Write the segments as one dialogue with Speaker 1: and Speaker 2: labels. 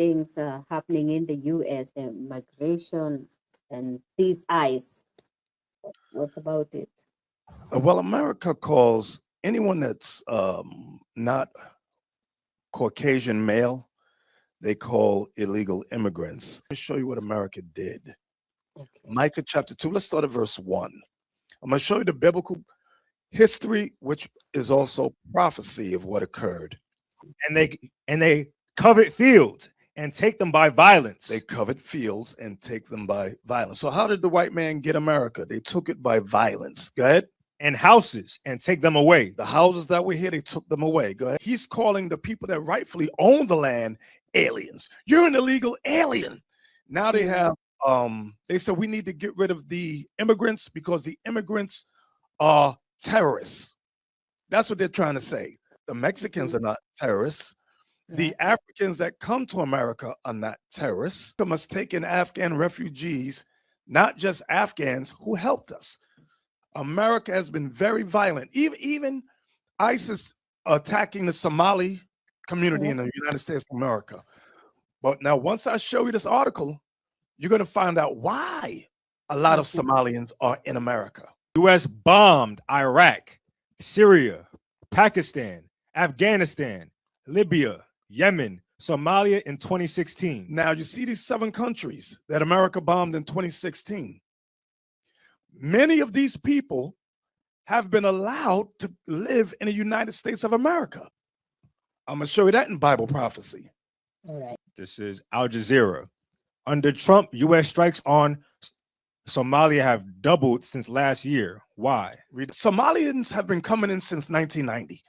Speaker 1: things happening in the U.S., the migration and these eyes. What's about it?
Speaker 2: Well, America calls anyone that's not Caucasian male, they call illegal immigrants. Let me show you what America did.
Speaker 1: Okay.
Speaker 2: Micah chapter 2, let's start at verse 1. I'm going to show you the biblical history, which is also prophecy of what occurred.
Speaker 3: And they covet fields and take them by violence.
Speaker 2: They covet fields and take them by violence. So how did the white man get America? They took it by violence. Go ahead.
Speaker 3: And houses and take them away.
Speaker 2: The houses that were here, they took them away. Go ahead. He's calling the people that rightfully own the land aliens. You're an illegal alien. Now they have, they said we need to get rid of the immigrants because the immigrants are terrorists. That's what they're trying to say. The Mexicans are not terrorists. The Africans that come to America are not terrorists. We must take in Afghan refugees, not just Afghans who helped us. America has been very violent. Even ISIS attacking the Somali community in the United States of America. But now, once I show you this article, you're going to find out why a lot of Somalians are in America.
Speaker 3: U.S. bombed Iraq, Syria, Pakistan, Afghanistan, Libya, Yemen, Somalia in 2016.
Speaker 2: Now, you see these 7 countries that America bombed in 2016. Many of these people have been allowed to live in the United States of America. I'm going to show you that in Bible prophecy.
Speaker 1: All right.
Speaker 3: This is Al Jazeera. Under Trump, U.S. strikes on Somalia have doubled since last year. Why?
Speaker 2: Somalians have been coming in since 1990,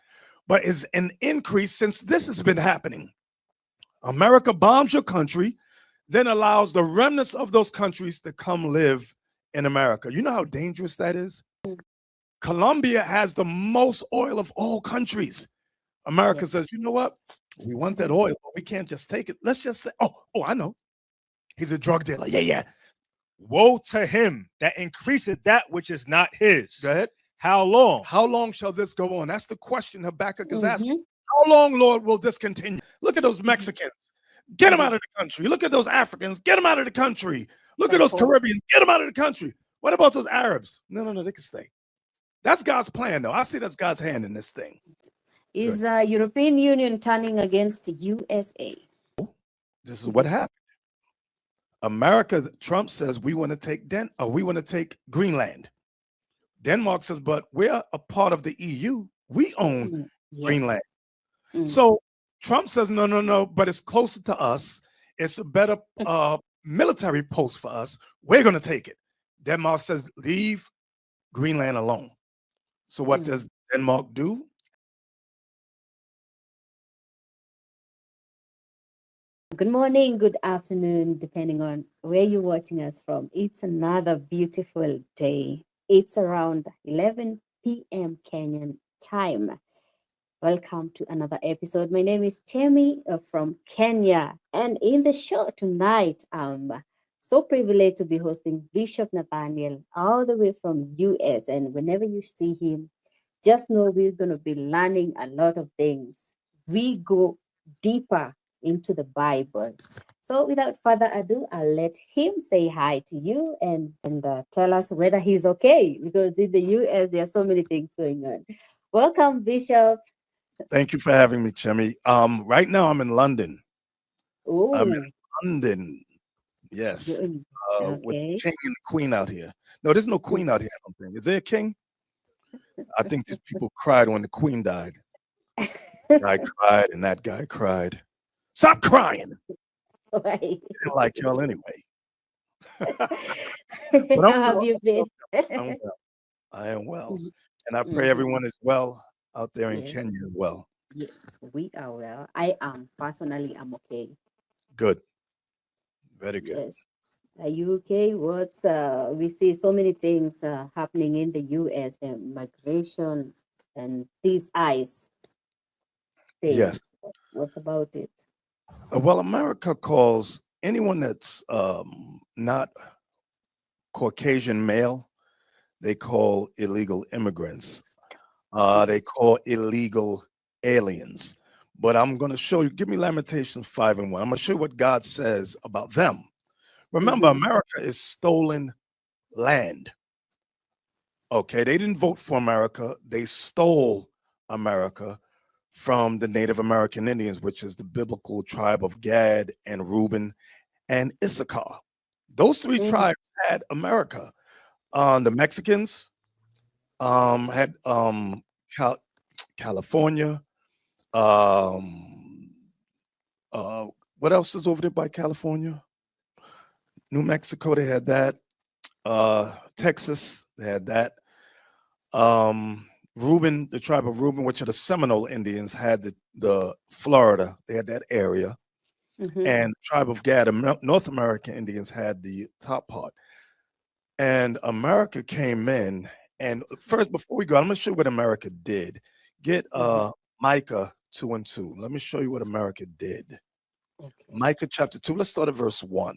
Speaker 2: but is an increase since this has been happening. America bombs your country, then allows the remnants of those countries to come live in America. You know how dangerous that is? Colombia has the most oil of all countries. America says, you know what? We want that oil, but we can't just take it. Let's just say, oh, I know. He's a drug dealer. Yeah.
Speaker 3: Woe to him that increaseth that which is not his.
Speaker 2: Go ahead.
Speaker 3: How long?
Speaker 2: How long shall this go on? That's the question Habakkuk is asking. How long, Lord, will this continue? Look at those Mexicans. Get them out of the country. Look at those Africans. Get them out of the country. Look at those Caribbeans. Get them out of the country. What about those Arabs? No, they can stay. That's God's plan, though. I see that's God's hand in this thing.
Speaker 1: Is European Union turning against the USA?
Speaker 2: This is what happened. America, Trump says we want to take Greenland. Denmark says, but we're a part of the EU. We own Greenland. So Trump says, no, but it's closer to us. It's a better military post for us. We're going to take it. Denmark says, leave Greenland alone. So what does Denmark do?
Speaker 1: Good morning, good afternoon, depending on where you're watching us from. It's another beautiful day. It's around 11 p.m. Kenyan time. Welcome to another episode. My name is Temi from Kenya. And in the show tonight, I'm so privileged to be hosting Bishop Nathanyel all the way from U.S. And whenever you see him, just know we're going to be learning a lot of things. We go deeper into the Bible. So without further ado, I'll let him say hi to you and tell us whether he's okay, because in the U.S. there are so many things going on. Welcome, Bishop.
Speaker 2: Thank you for having me, Chemi. Right now I'm in London.
Speaker 1: Oh,
Speaker 2: I'm in London. Yes.
Speaker 1: Okay.
Speaker 2: With the king and the queen out here. No, there's no queen out here, I don't think. Is there a king? I think these people cried when the queen died. I cried and that guy cried. Stop crying.
Speaker 1: Right.
Speaker 2: I didn't like y'all anyway.
Speaker 1: How have you been?
Speaker 2: I am well. And I pray everyone is well out there in Kenya as well.
Speaker 1: Yes, we are well. I am. Personally, I'm okay.
Speaker 2: Good. Very good.
Speaker 1: Yes. Are you okay? What's we see so many things happening in the U.S., the migration and these I.C.E.s thing.
Speaker 2: Yes.
Speaker 1: What's about it?
Speaker 2: Well, America calls anyone that's not Caucasian male, they call illegal immigrants. They call illegal aliens. But I'm going to show you, give me Lamentations 5:1. I'm going to show you what God says about them. Remember, America is stolen land. Okay, they didn't vote for America. They stole America from the Native American Indians, which is the biblical tribe of Gad and Reuben and Issachar. Those three tribes had America. The Mexicans had California. What else is over there by California? New Mexico, they had that. Texas, they had that. Reuben, the tribe of Reuben, which are the Seminole Indians, had the Florida, they had that area. And the tribe of Gad, North American Indians, had the top part. And America came in. And first, before we go, I'm going to show you what America did. Get Micah 2:2. Let me show you what America did. Micah chapter 2. Let's start at verse 1.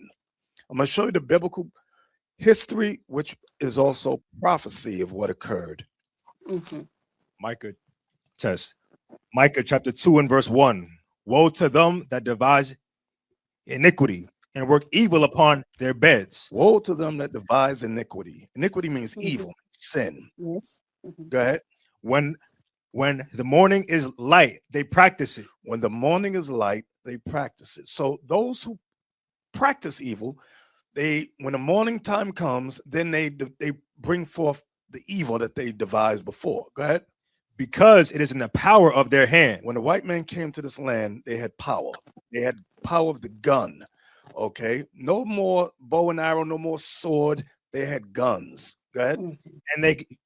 Speaker 2: I'm going to show you the biblical history, which is also prophecy of what occurred.
Speaker 3: Micah chapter 2 and verse 1. Woe to them that devise iniquity and work evil upon their beds.
Speaker 2: Woe to them that devise iniquity. Iniquity means evil, sin.
Speaker 1: Yes.
Speaker 2: Go ahead.
Speaker 3: When the morning is light, they practice it.
Speaker 2: When the morning is light, they practice it. So those who practice evil, when the morning time comes, then they bring forth the evil that they devised before. Go ahead.
Speaker 3: Because it is in the power of their hand.
Speaker 2: When the white man came to this land, they had power. They had power of the gun. Okay. No more bow and arrow, no more sword. They had guns. Go ahead.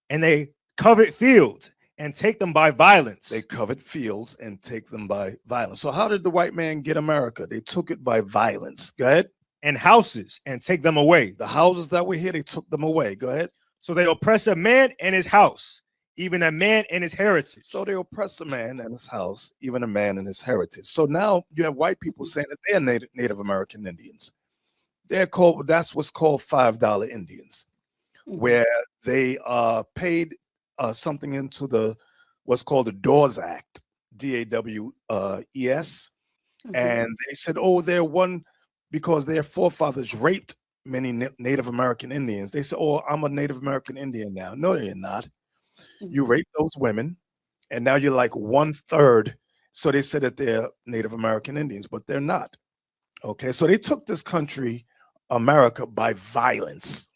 Speaker 3: And they covet fields and take them by violence.
Speaker 2: They covet fields and take them by violence. So how did the white man get America? They took it by violence. Go ahead.
Speaker 3: And houses and take them away.
Speaker 2: The houses that were here, they took them away. Go ahead.
Speaker 3: So they oppress a man and his house, even a man and his heritage.
Speaker 2: So they oppress a man and his house, even a man and his heritage. So now you have white people saying that they're Native American Indians. They're called, that's what's called $5 Indians, where they paid something into what's called the Dawes Act, DAWES. And they said, oh, they're one, because their forefathers raped many Native American Indians. They said, oh, I'm a Native American Indian now. No, you're not. You raped those women, and now you're like 1/3. So they said that they're Native American Indians, but they're not. Okay, so they took this country, America, by violence.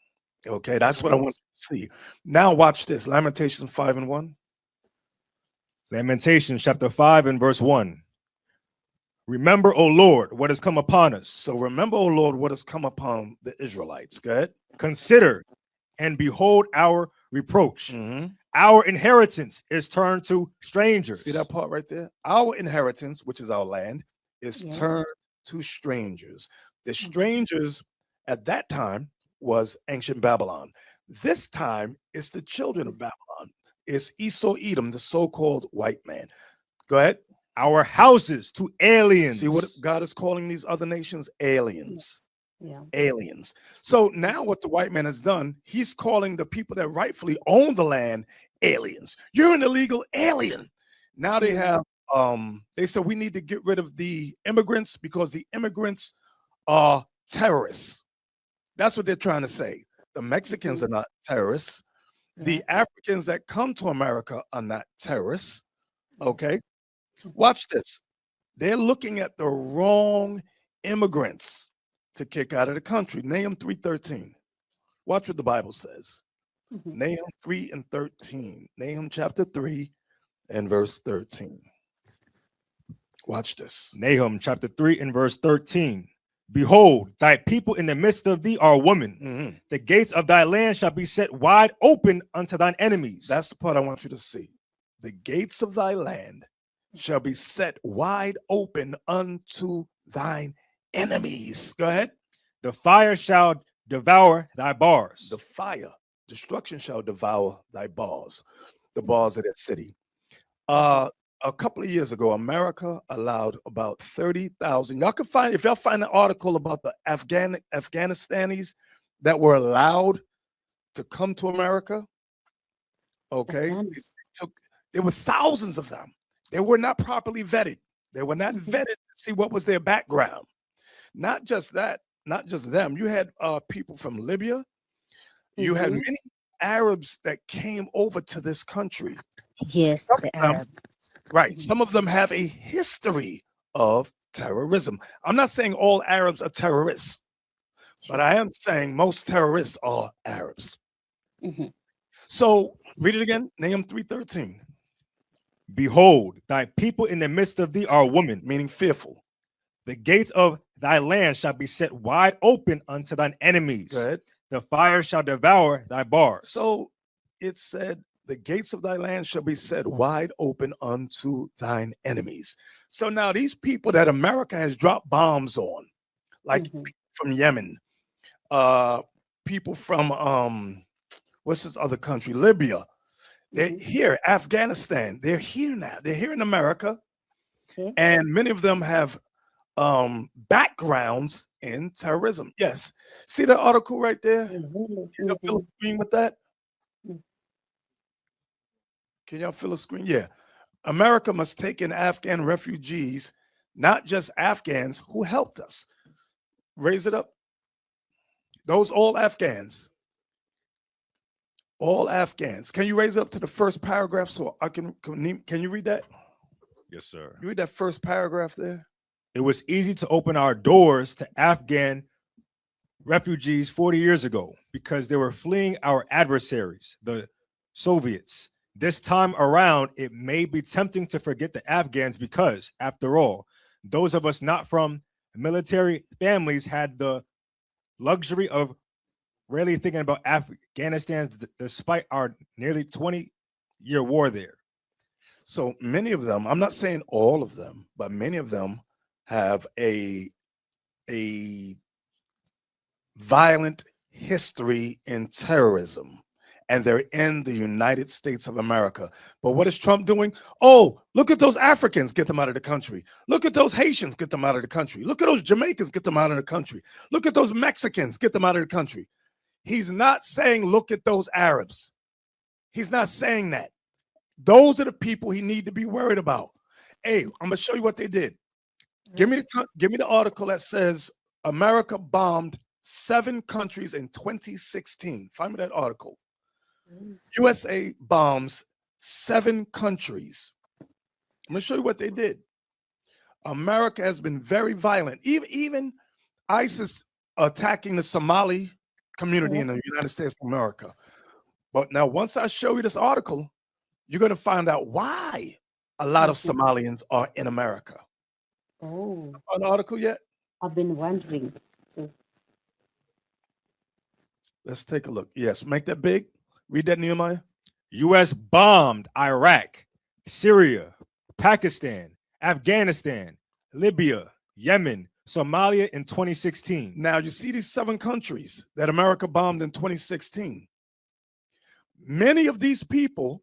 Speaker 2: Okay, that's what I want to see. Now watch this. Lamentations 5:1.
Speaker 3: Lamentations chapter 5 and verse 1. Remember, O Lord, what has come upon us.
Speaker 2: So remember, O Lord, what has come upon the Israelites. Go ahead.
Speaker 3: Consider and behold our reproach. Our inheritance is turned to strangers.
Speaker 2: See that part right there? Our inheritance, which is our land, is turned to strangers. The strangers at that time was ancient Babylon. This time, it's the children of Babylon. It's Esau Edom, the so-called white man. Go ahead.
Speaker 3: Our houses to aliens.
Speaker 2: See what God is calling these other nations? Aliens.
Speaker 1: Yeah.
Speaker 2: Aliens. So now what the white man has done, he's calling the people that rightfully own the land aliens. You're an illegal alien. Now they have, they said we need to get rid of the immigrants because the immigrants are terrorists. That's what they're trying to say. The Mexicans are not terrorists. The Africans that come to America are not terrorists. Okay. Watch this. They're looking at the wrong immigrants to kick out of the country. Nahum 3:13. Watch what the Bible says. Nahum 3:13. Nahum chapter 3 and verse 13. Watch this.
Speaker 3: Nahum chapter 3 and verse 13. Behold, thy people in the midst of thee are women. The gates of thy land shall be set wide open unto thine enemies.
Speaker 2: That's the part I want you to see. The gates of thy land shall be set wide open unto thine enemies. Go ahead.
Speaker 3: The fire shall devour thy bars.
Speaker 2: The fire, destruction shall devour thy bars, the bars of that city. A couple of years ago, America allowed about 30,000. Y'all can find, if y'all find an article about the Afghanistanis that were allowed to come to America, okay, there were thousands of them. They were not properly vetted. They were not vetted to see what was their background. Not just that, not just them. You had people from Libya. You had many Arabs that came over to this country.
Speaker 1: Yes, the Arab.
Speaker 2: Right. Some of them have a history of terrorism. I'm not saying all Arabs are terrorists, but I am saying most terrorists are Arabs. So read it again. Nahum 3:13.
Speaker 3: Behold, thy people in the midst of thee are women,
Speaker 2: Meaning fearful.
Speaker 3: the gates of thy land shall be set wide open unto thine enemies.
Speaker 2: Good.
Speaker 3: The fire shall devour thy bars.
Speaker 2: So it said, the gates of thy land shall be set wide open unto thine enemies. So now these people that America has dropped bombs on, like from Yemen, people from what's this other country, Libya, they're here, Afghanistan, they're here now. They're here in America, and many of them have backgrounds in terrorism. Yes. See the article right there? Can y'all fill a screen with that? Can y'all fill a screen? Yeah. America must take in Afghan refugees, not just Afghans who helped us. Raise it up. Those all Afghans. All Afghans. Can you raise it up to the first paragraph so I can you read that?
Speaker 3: Yes, sir.
Speaker 2: You read that first paragraph there?
Speaker 3: It was easy to open our doors to Afghan refugees 40 years ago because they were fleeing our adversaries, the Soviets. This time around, it may be tempting to forget the Afghans because, after all, those of us not from military families had the luxury of rarely thinking about Afghanistan despite our nearly 20-year war there.
Speaker 2: So many of them, I'm not saying all of them, but many of them have a violent history in terrorism, and they're in the United States of America. But what is Trump doing? Oh, look at those Africans, get them out of the country. Look at those Haitians, get them out of the country. Look at those Jamaicans, get them out of the country. Look at those Mexicans, get them out of the country. He's not saying, look at those Arabs. He's not saying that. Those are the people he need to be worried about. Hey, I'm gonna show you what they did. Give me the article that says America bombed 7 countries in 2016. Find me that article. USA bombs 7 countries. I'm gonna show you what they did. America has been very violent. Even ISIS attacking the Somali community in the United States of America. But now, once I show you this article, you're going to find out why a lot of Somalians are in America.
Speaker 1: Oh,
Speaker 2: An article yet?
Speaker 1: I've been wondering. So,
Speaker 2: let's take a look. Yes, make that big. Read that, Nehemiah.
Speaker 3: U.S. bombed Iraq, Syria, Pakistan, Afghanistan, Libya, Yemen, Somalia in 2016.
Speaker 2: Now, you see these 7 countries that America bombed in 2016. Many of these people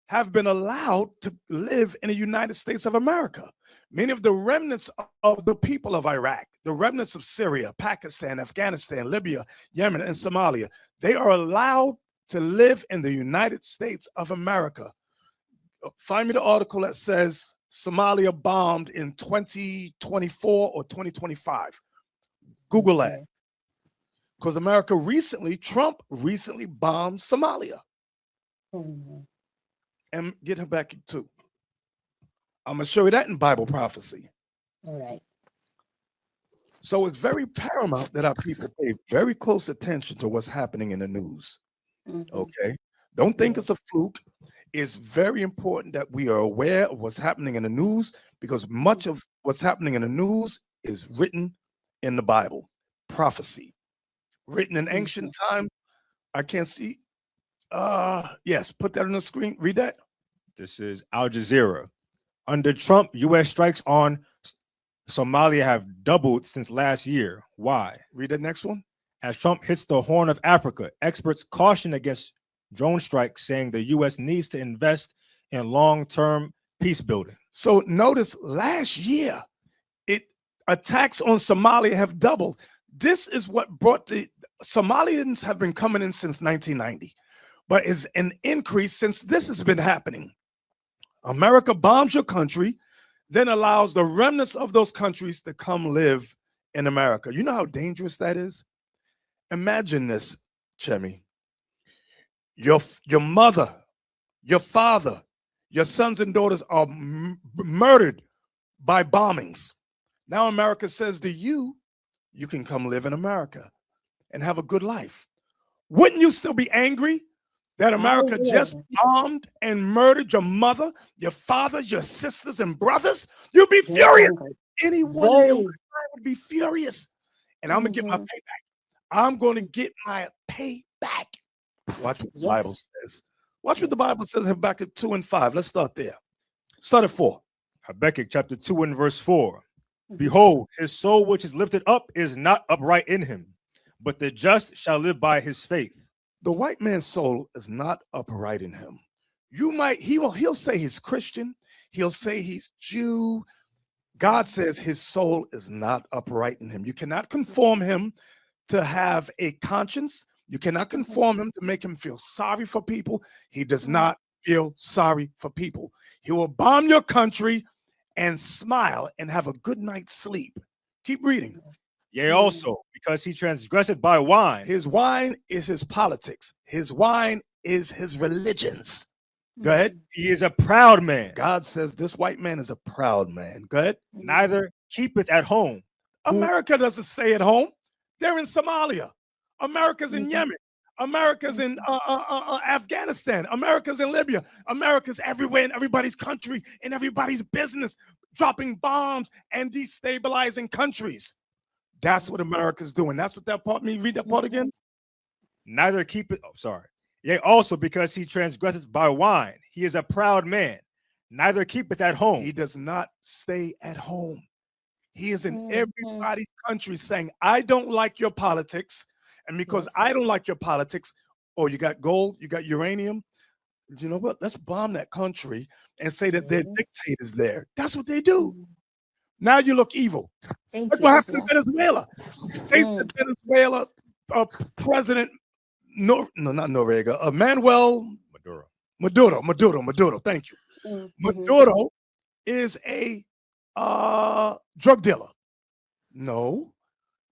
Speaker 2: have been allowed to live in the United States of America. Many of the remnants of the people of Iraq, the remnants of Syria, Pakistan, Afghanistan, Libya, Yemen, and Somalia, they are allowed to live in the United States of America. Find me the article that says Somalia bombed in 2024 or 2025. Google that. Because Trump recently bombed Somalia. And get her back too. I'm going to show you that in Bible prophecy.
Speaker 1: all right.
Speaker 2: So it's very paramount that our people pay very close attention to what's happening in the news. Okay? Don't think it's a fluke. It's very important that we are aware of what's happening in the news, because much of what's happening in the news is written in the Bible. Prophecy. Written in ancient time. I can't see. Yes, put that on the screen. Read that.
Speaker 3: This is Al Jazeera. Under Trump, U.S. strikes on Somalia have doubled since last year. Why?
Speaker 2: Read the next one.
Speaker 3: As Trump hits the Horn of Africa, experts caution against drone strikes, saying the U.S. needs to invest in long-term peace building.
Speaker 2: So notice last year, attacks on Somalia have doubled. This is what brought the Somalians have been coming in since 1990, but is an increase since this has been happening. America bombs your country. then allows the remnants of those countries to come live in America. You know how dangerous that is? Imagine this, Chemi. Your mother, your father, your sons and daughters are murdered by bombings. Now America says to you, you can come live in America and have a good life. Wouldn't you still be angry that America just bombed and murdered your mother, your father, your sisters and brothers? You'd be furious. Anyone in their right mind would be furious. And I'm going to get my payback. I'm going to get my payback. Watch what the Bible says. Watch what the Bible says in Habakkuk 2 and 5. Let's start there. Start at 4.
Speaker 3: Habakkuk chapter 2 and verse 4. Behold, his soul which is lifted up is not upright in him, but the just shall live by his faith.
Speaker 2: The white man's soul is not upright in him. He'll say he's Christian. He'll say he's Jew. God says his soul is not upright in him. You cannot conform him to have a conscience. You cannot conform him to make him feel sorry for people. He does not feel sorry for people. He will bomb your country and smile and have a good night's sleep. Keep reading.
Speaker 3: Yea, also, because he transgressed by wine.
Speaker 2: His wine is his politics. His wine is his religions. Go ahead.
Speaker 3: He is a proud man.
Speaker 2: God says this white man is a proud man. Go ahead.
Speaker 3: Neither keepeth at home.
Speaker 2: America doesn't stay at home. They're in Somalia. America's in Yemen. America's in Afghanistan. America's in Libya. America's everywhere in everybody's country, in everybody's business, dropping bombs and destabilizing countries. That's what America's doing. That's what that part means. Read that part again.
Speaker 3: Neither keepeth, Yea, also because he transgresseth by wine. He is a proud man. Neither keepeth at home.
Speaker 2: He does not stay at home. He is in everybody's country saying, I don't like your politics. And because I don't like your politics, you got gold, you got uranium, you know what? Let's bomb that country and say that they're dictators there. That's what they do. Now you look evil. That's what happened in Venezuela. They said Venezuela President, not Noriega, Manuel Maduro. Thank you. Maduro is a drug dealer. No.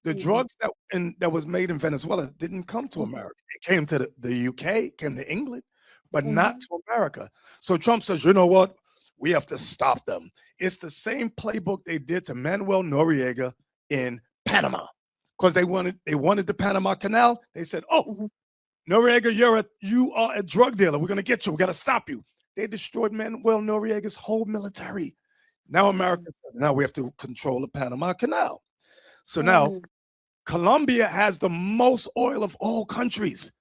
Speaker 2: The drugs that was made in Venezuela didn't come to America. It came to the UK, came to England, but not to America. So Trump says, you know what? We have to stop them. It's the same playbook they did to Manuel Noriega in Panama, because they wanted the Panama Canal. They said, Noriega, you are a drug dealer. We're going to get you. We got to stop you. They destroyed Manuel Noriega's whole military. Now America says, now we have to control the Panama Canal. So now Colombia has the most oil of all countries.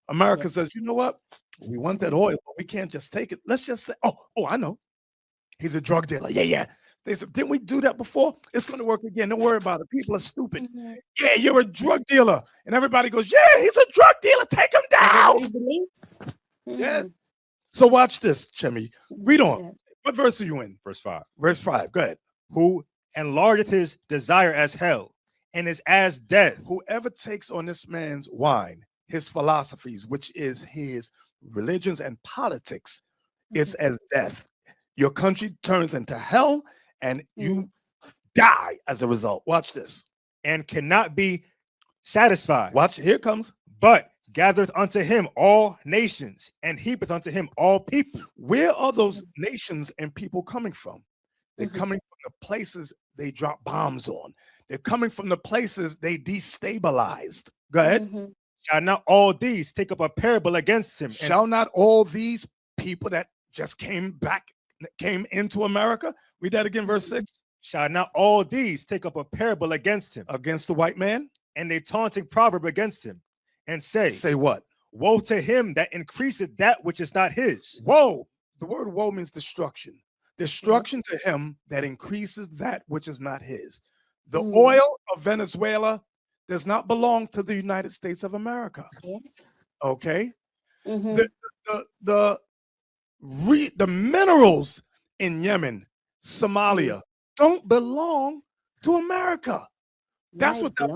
Speaker 2: America says, you know what? We want that oil, but we can't just take it. Let's just say, I know. He's a drug dealer. Yeah. They said, didn't we do that before? It's going to work again. Don't worry about it. People are stupid. Yeah, you're a drug dealer. And everybody goes, yeah, he's a drug dealer. Take him down. Yes. So watch this, Chemi. Read on. What verse are you in?
Speaker 3: Verse 5.
Speaker 2: Verse 5. Go ahead.
Speaker 3: Who enlargeth his desire as hell, and is as death.
Speaker 2: Whoever takes on this man's wine, his philosophies, which is his religions and politics, is as death. Your country turns into hell, and you die as a result. Watch this.
Speaker 3: And cannot be satisfied.
Speaker 2: Watch, here it comes.
Speaker 3: But gathereth unto him all nations, and heapeth unto him all people.
Speaker 2: Where are those nations and people coming from? They're coming from the places they drop bombs on. They're coming from the places they destabilized. Go ahead.
Speaker 3: Shall not all these take up a parable against him?
Speaker 2: Shall not all these people that just came into America? Read that again, verse 6.
Speaker 3: Shall not all these take up a parable against him?
Speaker 2: Against the white man?
Speaker 3: And a taunting proverb against him, and say
Speaker 2: what?
Speaker 3: Woe to him that increaseth that which is not his.
Speaker 2: Woe. The word woe means destruction. Destruction to him that increases that which is not his. The oil of Venezuela does not belong to the United States of America. Okay? The minerals in Yemen, Somalia, don't belong to America. That's what that.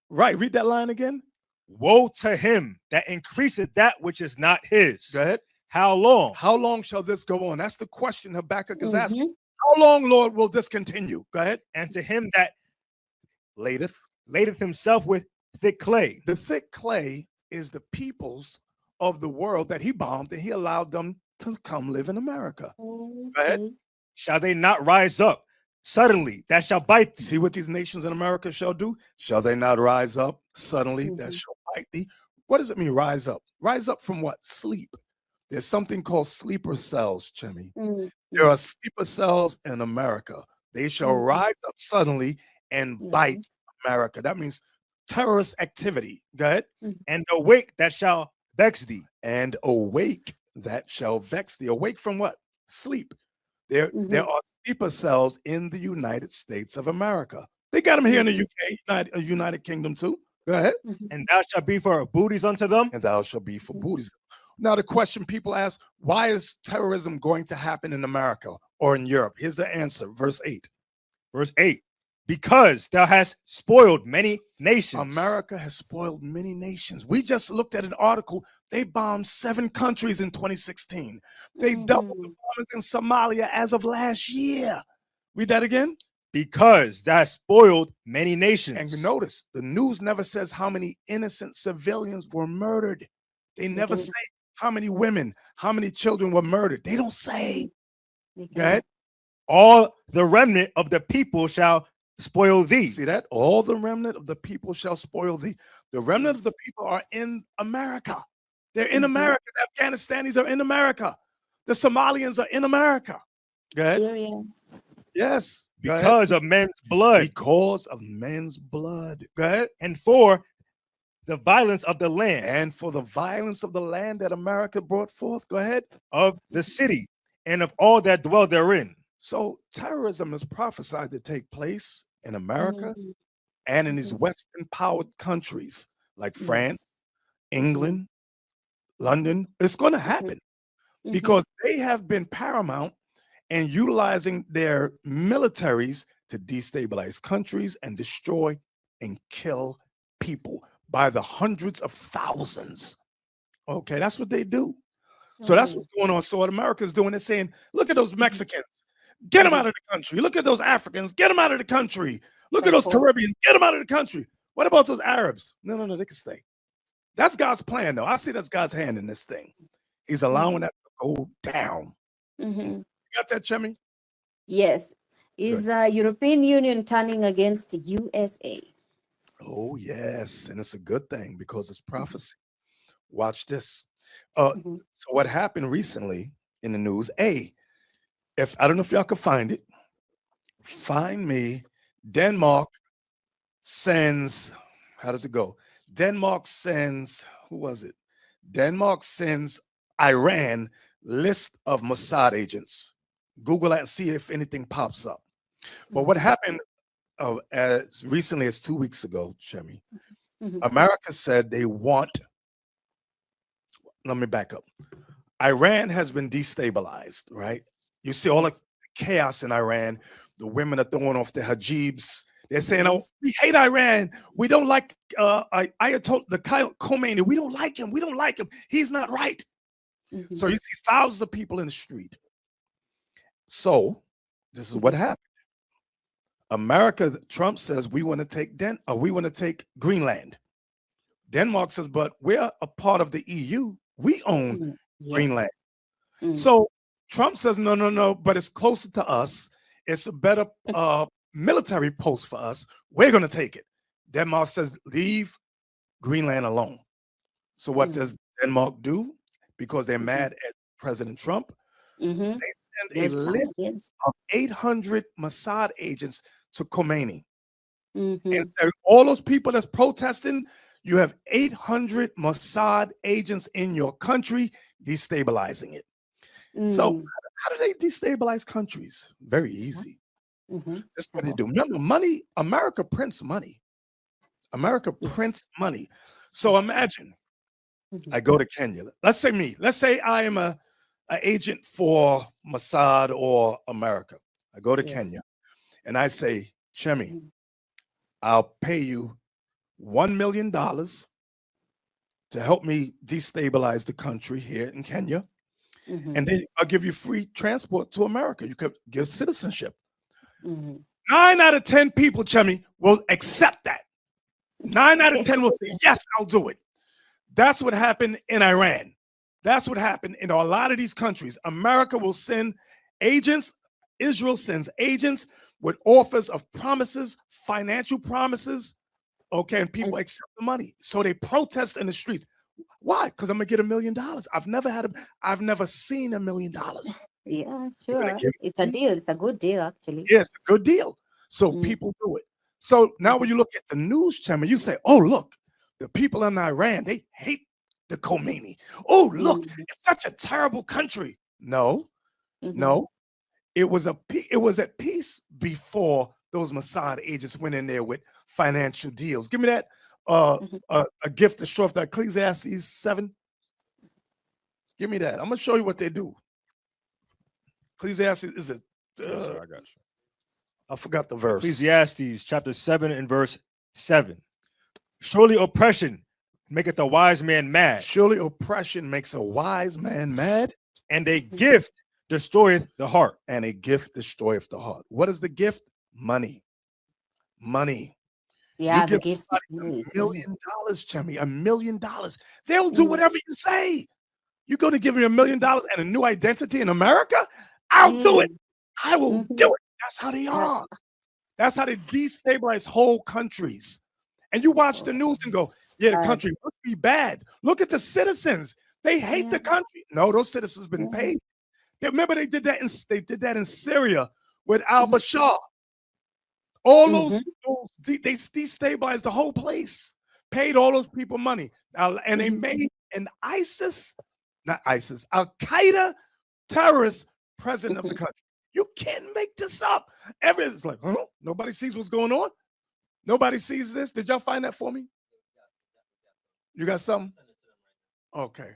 Speaker 2: Right. Read that line again.
Speaker 3: Woe to him that increaseth that which is not his.
Speaker 2: Go ahead.
Speaker 3: How long?
Speaker 2: How long shall this go on? That's the question Habakkuk is asking. How long, Lord, will this continue? Go ahead.
Speaker 3: And to him that
Speaker 2: Ladeth.
Speaker 3: ladeth himself with thick clay.
Speaker 2: The thick clay is the peoples of the world that he bombed, and he allowed them to come live in America. Go ahead.
Speaker 1: Okay.
Speaker 3: Shall they not rise up suddenly that shall bite thee?
Speaker 2: See what these nations in America shall do? Shall they not rise up suddenly that
Speaker 1: Mhm.
Speaker 2: shall bite thee? What does it mean, rise up? Rise up from what? Sleep. There's something called sleeper cells, Jimmy.
Speaker 1: Mm,
Speaker 2: There are sleeper cells in America. They shall
Speaker 1: Mhm.
Speaker 2: rise up suddenly and bite
Speaker 1: Mhm.
Speaker 2: America. That means terrorist activity. Go ahead.
Speaker 3: And awake that shall vex thee.
Speaker 2: And awake that shall vex thee. Awake from what? Sleep. There
Speaker 1: Mhm.
Speaker 2: are sleeper cells in the United States of America. They got them here in the
Speaker 1: Mhm.
Speaker 2: UK, United Kingdom too. Go ahead.
Speaker 1: Mhm.
Speaker 3: And thou shalt be for booties unto them.
Speaker 2: And thou shalt be for
Speaker 1: Mhm.
Speaker 2: Buddhism. Now, the question people ask, why is terrorism going to happen in America or in Europe? Here's the answer, verse 8.
Speaker 3: Verse 8. Because thou hast spoiled many nations.
Speaker 2: America has spoiled many nations. We just looked at an article. They bombed 7 countries in 2016. They doubled the
Speaker 1: Mhm.
Speaker 2: bombings in Somalia as of last year. Read that again.
Speaker 3: Because thou hast spoiled many nations.
Speaker 2: And you notice the news never says how many innocent civilians were murdered. They never
Speaker 1: don't.
Speaker 2: say how many women, how many children were murdered. They don't say.
Speaker 1: They
Speaker 2: Go ahead.
Speaker 3: All the remnant of the people shall spoil thee.
Speaker 2: See that? All the remnant of the people shall spoil thee. The remnant of the people are in America. They're in
Speaker 1: Mhm.
Speaker 2: America. The Afghanistanis are in America. The Somalians are in America. Go ahead.
Speaker 1: Syria.
Speaker 2: Yes. Go ahead.
Speaker 3: Because of men's blood.
Speaker 2: Because of men's blood. Go ahead.
Speaker 3: And for the violence of the land.
Speaker 2: And for the violence of the land that America brought forth. Go ahead.
Speaker 3: Of the city. And of all that dwell therein.
Speaker 2: So terrorism is prophesied to take place in America
Speaker 1: Mhm.
Speaker 2: and in these
Speaker 1: Mhm.
Speaker 2: Western powered countries like France,
Speaker 1: Yes.
Speaker 2: England, London. It's going to happen
Speaker 1: Mhm.
Speaker 2: because they have been paramount in utilizing their militaries to destabilize countries and destroy and kill people by the hundreds of thousands. Okay, that's what they do. So that's what's going on. So what America's doing is saying, look at those Mexicans, get them out of the country. Look at those Africans, get them out of the country. Look at
Speaker 1: Of
Speaker 2: those
Speaker 1: course.
Speaker 2: Caribbeans, get them out of the country. What about those Arabs? No, they can stay. That's God's plan, though. I see that's God's hand in this thing. He's allowing that to go down.
Speaker 1: Mhm.
Speaker 2: You got that, Chemi?
Speaker 1: Yes. Is European Union turning against the USA?
Speaker 2: Oh, yes. And it's a good thing because it's prophecy. Watch this.
Speaker 1: Mhm.
Speaker 2: So what happened recently in the news? If I don't know if y'all can find it, find me. Denmark sends, how does it go? Denmark sends, who was it? Denmark sends Iran list of Mossad agents. Google that and see if anything pops up. But what happened as recently as 2 weeks ago, Chemi,
Speaker 1: Mhm.
Speaker 2: America said they want, let me back up. Iran has been destabilized, right? You see all the
Speaker 1: Yes.
Speaker 2: chaos in Iran. The women are throwing off their hijabs. They're saying, "Oh,
Speaker 1: Yes.
Speaker 2: we hate Iran. We don't like Ayatollah the Khomeini. We don't like him. We don't like him. He's not right."
Speaker 1: Mhm.
Speaker 2: So you see thousands of people in the street. So this is what happened. America, Trump says we want to take Greenland. Denmark says, but we're a part of the EU. We own
Speaker 1: Mm. Yes.
Speaker 2: Greenland.
Speaker 1: Mm.
Speaker 2: So Trump says, no, but it's closer to us. It's a better military post for us. We're going to take it. Denmark says, leave Greenland alone. So what does Denmark do? Because they're mad at President Trump,
Speaker 1: Mhm.
Speaker 2: they send a
Speaker 1: They've turned
Speaker 2: list
Speaker 1: against.
Speaker 2: of 800 Mossad agents to Khomeini. And
Speaker 1: Mhm.
Speaker 2: so all those people that's protesting, you have 800 Mossad agents in your country destabilizing it. So
Speaker 1: Mm.
Speaker 2: how do they destabilize countries? Very easy.
Speaker 1: Mhm.
Speaker 2: That's what they do. Remember, money, America prints money. America
Speaker 1: Yes.
Speaker 2: prints money. So
Speaker 1: Yes.
Speaker 2: imagine
Speaker 1: Mhm.
Speaker 2: I go to Kenya. Let's say me. Let's say I am an agent for Mossad or America. I go to
Speaker 1: Yes.
Speaker 2: Kenya and I say, Chemi,
Speaker 1: Mhm.
Speaker 2: I'll pay you $1 million to help me destabilize the country here in Kenya. and then I'll give you free transport to America. You could get citizenship. 9 out of 10 people, Chummy, will accept that. 9 out of 10 will say, yes, I'll do it. That's what happened in Iran. That's what happened in a lot of these countries. America will send agents. Israel sends agents with offers of promises, financial promises. Okay, and people accept the money. So they protest in the streets. Why? Because I'm gonna get $1 million. I've never seen $1 million.
Speaker 1: Yeah, sure. It's a deal. It's a good deal, actually.
Speaker 2: Yes, a good deal. So people do it. So now when you look at the news channel, you say, oh, look, the people in Iran, they hate the Khomeini. Oh, look, it's such a terrible country. No, no. It was at peace before those Mossad agents went in there with financial deals. Give me that a gift to show off that Ecclesiastes 7. Give me that. I'm gonna show you what they do. Ecclesiastes is a
Speaker 3: I got you.
Speaker 2: I forgot the verse.
Speaker 3: Ecclesiastes chapter 7 and verse 7. Surely oppression maketh a wise man mad.
Speaker 2: Surely oppression makes a wise man mad,
Speaker 3: and a gift destroyeth the heart.
Speaker 2: And a gift destroyeth the heart. What is the gift? Money. Money.
Speaker 1: Yeah,
Speaker 2: you
Speaker 1: the
Speaker 2: give
Speaker 1: gift.
Speaker 2: $1 million, Chummy, $1 million. They'll do whatever you say. You're going to give me $1 million and a new identity in America? I'll do it. I will do it. That's how they are. That's how they destabilize whole countries. And you watch the news and go, yeah, the country must be bad. Look at the citizens. They hate the country. No, those citizens been paid. Remember, they did that in Syria with al-Bashar. All those they destabilized the whole place, paid all those people money. And they made an Al-Qaeda terrorist president of the country. You can't make this up. Everyone's like, huh? Nobody sees what's going on. Nobody sees this. Did y'all find that for me? You got something? Okay.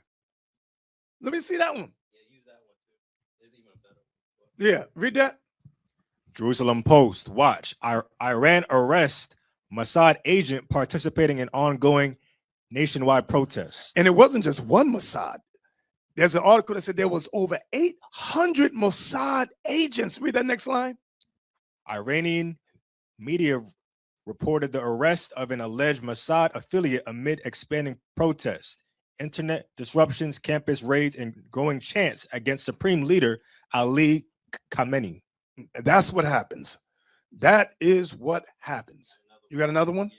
Speaker 2: Let me see that one. Yeah, read that.
Speaker 3: Jerusalem Post. Watch. Iran arrests Mossad agent participating in ongoing nationwide protests.
Speaker 2: And it wasn't just one Mossad. There's an article that said there was over 800 Mossad agents. Read that next line.
Speaker 3: Iranian media reported the arrest of an alleged Mossad affiliate amid expanding protests, internet disruptions, campus raids, and growing chants against Supreme Leader Ali Khamenei.
Speaker 2: That's what happens. That is what happens. You got another one?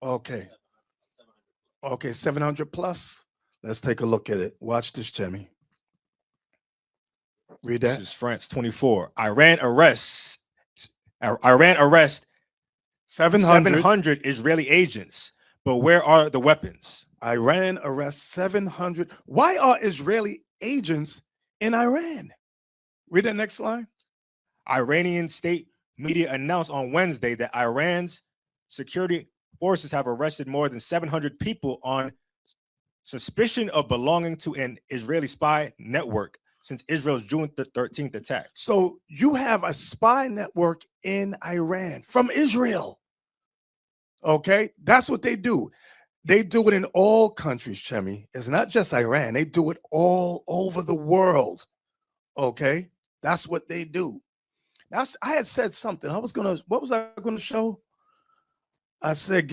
Speaker 2: Okay. Okay, 700 plus. Let's take a look at it. Watch this, Jimmy. Read that.
Speaker 3: This is France 24. Iran arrests 700 Israeli agents. But where are the weapons?
Speaker 2: Iran arrests 700. Why are Israeli agents in Iran? Read that next line.
Speaker 3: Iranian state media announced on Wednesday that Iran's security forces have arrested more than 700 people on suspicion of belonging to an Israeli spy network since Israel's June 13th attack.
Speaker 2: So you have a spy network in Iran from Israel. Okay, that's what they do. They do it in all countries, Chemi. It's not just Iran. They do it all over the world. Okay, that's what they do. Now, I had said something. What was I gonna show? I said,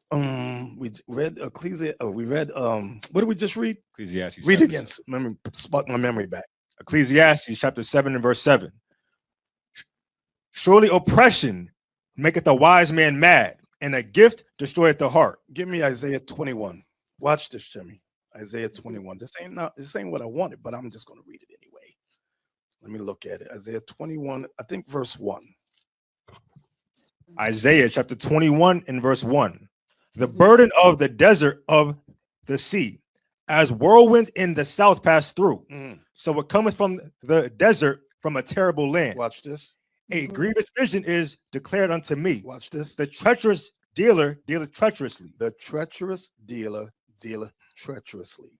Speaker 2: we read Ecclesiastes. What did we just read?
Speaker 3: Ecclesiastes.
Speaker 2: Read again. Spark my memory back.
Speaker 3: Ecclesiastes chapter 7 and verse 7. Surely oppression maketh a wise man mad, and a gift destroyeth the heart.
Speaker 2: Give me Isaiah 21. Watch this, Jimmy. Isaiah 21. This ain't what I wanted, but I'm just gonna read it anyway. Let me look at it. Isaiah 21, I think verse 1.
Speaker 3: Isaiah chapter 21 and verse 1. The burden of the desert of the sea, as whirlwinds in the south pass through. So it cometh from the desert, from a terrible land.
Speaker 2: Watch this.
Speaker 3: A grievous vision is declared unto me.
Speaker 2: Watch this.
Speaker 3: The treacherous dealer dealeth treacherously.
Speaker 2: The treacherous dealer dealeth treacherously.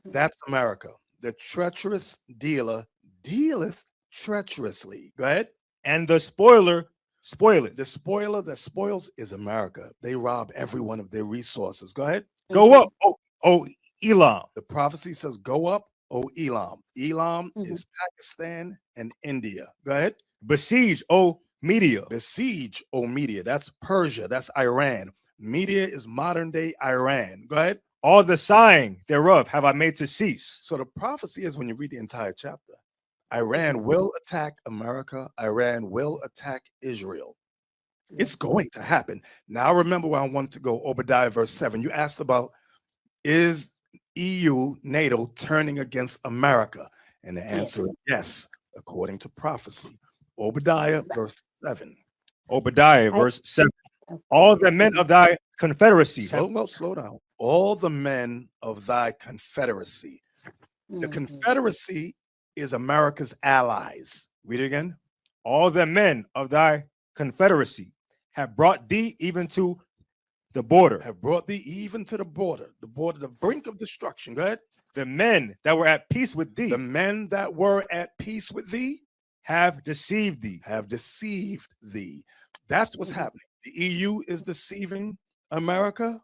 Speaker 2: That's America. The treacherous dealer dealeth treacherously. Go ahead.
Speaker 3: And the spoiler spoileth.
Speaker 2: The spoiler that spoils is America. They rob everyone of their resources. Go ahead.
Speaker 3: Go up, oh Elam.
Speaker 2: The prophecy says, go up, O Elam. Elam
Speaker 1: Mhm.
Speaker 2: is Pakistan and India. Go ahead.
Speaker 3: Besiege, O Media.
Speaker 2: Besiege, O Media. That's Persia. That's Iran. Media is modern day Iran. Go ahead.
Speaker 3: All the sighing thereof have I made to cease.
Speaker 2: So the prophecy is, when you read the entire chapter, Iran will attack America. Iran will attack Israel. It's going to happen. Now remember where I wanted to go, Obadiah verse 7. You asked about, is EU, NATO turning against America? And the answer is yes, according to prophecy. Obadiah verse 7.
Speaker 3: Obadiah, verse 7. All the men of thy confederacy.
Speaker 2: Slow down. All the men of thy confederacy. The Confederacy is America's allies. Read it again.
Speaker 3: All the men of thy confederacy have brought thee even to the border.
Speaker 2: Have brought thee even to the border, the brink of destruction. Go ahead.
Speaker 3: The men that were at peace with thee.
Speaker 2: The men that were at peace with thee
Speaker 3: have deceived thee.
Speaker 2: Have deceived thee. That's what's happening. The EU is deceiving America.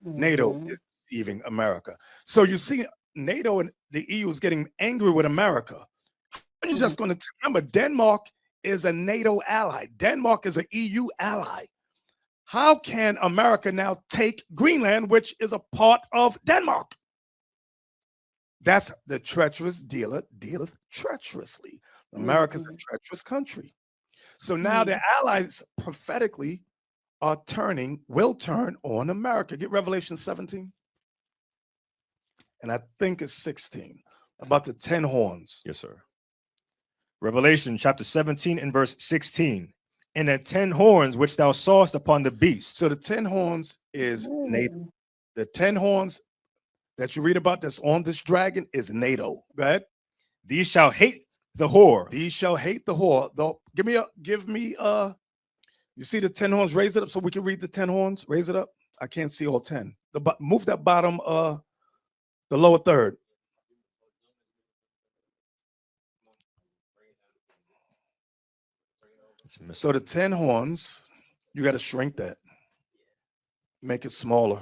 Speaker 2: NATO is deceiving America. So you see, NATO and the EU is getting angry with America. You're just going to remember, Denmark is a NATO ally. Denmark is an EU ally. How can America now take Greenland, which is a part of Denmark? That's the treacherous dealer dealeth treacherously. America's a treacherous country. So now the allies prophetically will turn on America. Get Revelation 17. And I think it's 16, about the 10 horns.
Speaker 3: Yes, sir. Revelation chapter 17 and verse 16. And the 10 horns which thou sawest upon the beast.
Speaker 2: So the 10 horns is NATO. The 10 horns that you read about that's on this dragon is NATO. Go ahead.
Speaker 3: These shall hate the whore.
Speaker 2: These shall hate the whore. Though, give me you see the 10 horns, raise it up so we can read the 10 horns. Raise it up. I can't see all 10. Move that bottom, the lower third. So the 10 horns, you got to shrink that. Make it smaller.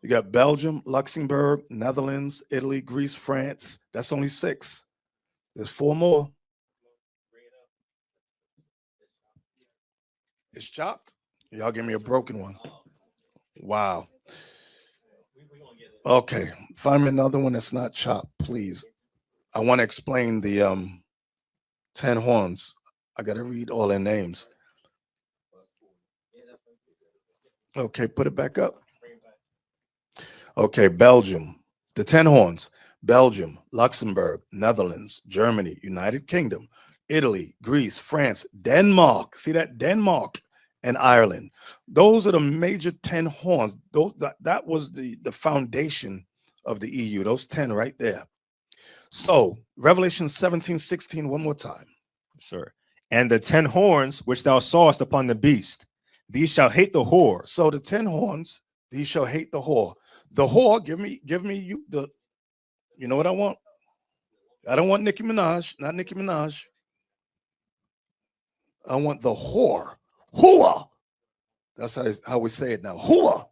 Speaker 2: You got Belgium, Luxembourg, Netherlands, Italy, Greece, France. That's only 6. There's 4 more. It's chopped. Y'all give me a broken one. Wow. Okay. Find me another one that's not chopped, please. I want to explain the 10 horns. I got to read all their names. Okay, put it back up. Okay, Belgium. The 10 horns. Belgium, Luxembourg, Netherlands, Germany, United Kingdom, Italy, Greece, France, Denmark. See that? Denmark and Ireland. Those are the major 10 horns. That was the foundation of the EU. Those 10 right there. So Revelation 17:16, one more time.
Speaker 3: Sir. And the 10 horns which thou sawest upon the beast, these shall hate the whore.
Speaker 2: So the 10 horns, these shall hate the whore. The whore, give me you know what I want? I don't want Nicki Minaj, not Nicki Minaj. I want the whore. Whore. That's how we say it now. Whore.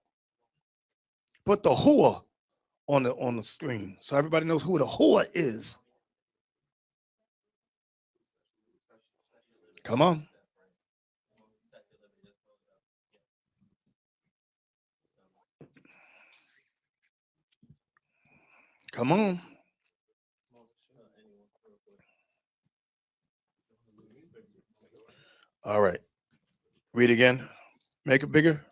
Speaker 2: Put the whore on the screen so everybody knows who the whore is. Come on. Come on. All right. Read again. Make it bigger.